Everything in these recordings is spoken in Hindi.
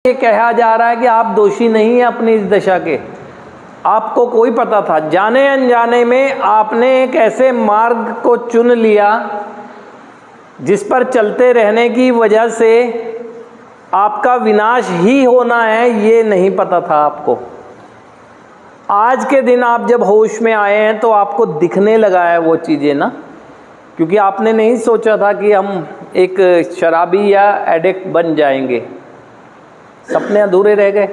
ये कहा जा रहा है कि आप दोषी नहीं हैं अपनी इस दशा के। आपको कोई पता था, जाने अनजाने में आपने एक ऐसे मार्ग को चुन लिया जिस पर चलते रहने की वजह से आपका विनाश ही होना है, ये नहीं पता था आपको। आज के दिन आप जब होश में आए हैं तो आपको दिखने लगा है वो चीज़ें ना, क्योंकि आपने नहीं सोचा था कि हम एक शराबी या एडिक्ट बन जाएंगे। सपने अधूरे रह गए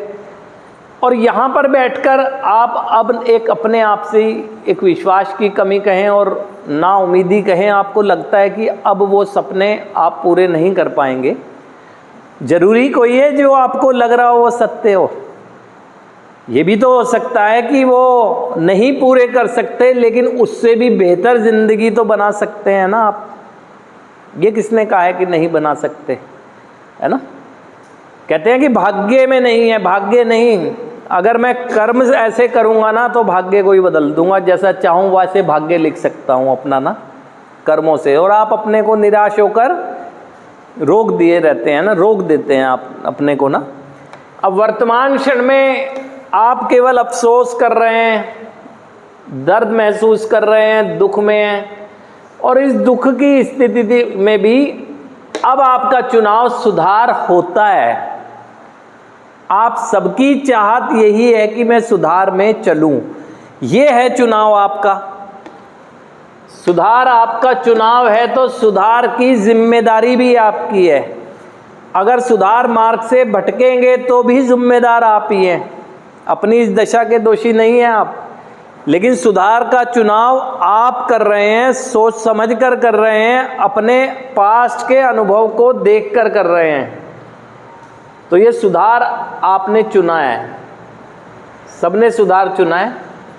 और यहाँ पर बैठकर आप अब एक अपने आप से ही एक विश्वास की कमी कहें और नाउमीदी कहें, आपको लगता है कि अब वो सपने आप पूरे नहीं कर पाएंगे। ज़रूरी कोई है जो आपको लग रहा हो वो सत्य हो। ये भी तो हो सकता है कि वो नहीं पूरे कर सकते, लेकिन उससे भी बेहतर ज़िंदगी तो बना सकते हैं ना आप। ये किसने कहा है कि नहीं बना सकते, है ना। कहते हैं कि भाग्य में नहीं है, भाग्य नहीं। अगर मैं कर्म ऐसे करूँगा ना तो भाग्य को ही बदल दूंगा, जैसा चाहूँ वैसे भाग्य लिख सकता हूँ अपना ना कर्मों से। और आप अपने को निराश होकर रोक दिए रहते हैं ना, रोक देते हैं आप अपने को ना। अब वर्तमान क्षण में आप केवल अफसोस कर रहे हैं, दर्द महसूस कर रहे हैं, दुख में हैं, और इस दुख की स्थिति में भी अब आपका चुनाव सुधार होता है। आप सबकी चाहत यही है कि मैं सुधार में चलूं, ये है चुनाव आपका। सुधार आपका चुनाव है तो सुधार की जिम्मेदारी भी आपकी है। अगर सुधार मार्ग से भटकेंगे तो भी जिम्मेदार आप ही हैं, अपनी इस दशा के दोषी नहीं हैं आप। लेकिन सुधार का चुनाव आप कर रहे हैं, सोच समझ कर रहे हैं, अपने पास्ट के अनुभव को देखकर कर रहे हैं। तो ये सुधार आपने चुना है, सबने सुधार चुना है,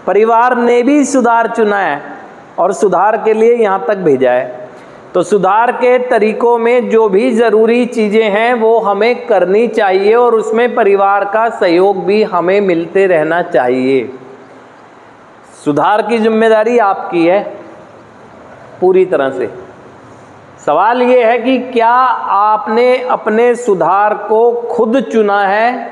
परिवार ने भी सुधार चुना है और सुधार के लिए यहाँ तक भेजा है। तो सुधार के तरीकों में जो भी ज़रूरी चीज़ें हैं वो हमें करनी चाहिए और उसमें परिवार का सहयोग भी हमें मिलते रहना चाहिए। सुधार की जिम्मेदारी आपकी है पूरी तरह से। सवाल ये है कि क्या आपने अपने सुधार को खुद चुना है,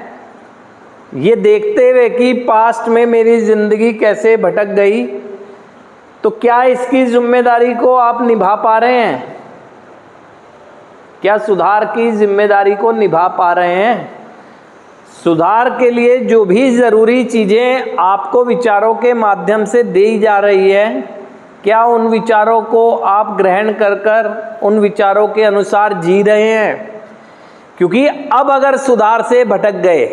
ये देखते हुए कि पास्ट में मेरी ज़िंदगी कैसे भटक गई, तो क्या इसकी जिम्मेदारी को आप निभा पा रहे हैं? क्या सुधार की जिम्मेदारी को निभा पा रहे हैं? सुधार के लिए जो भी ज़रूरी चीज़ें आपको विचारों के माध्यम से दी जा रही है, क्या उन विचारों को आप ग्रहण कर उन विचारों के अनुसार जी रहे हैं? क्योंकि अब अगर सुधार से भटक गए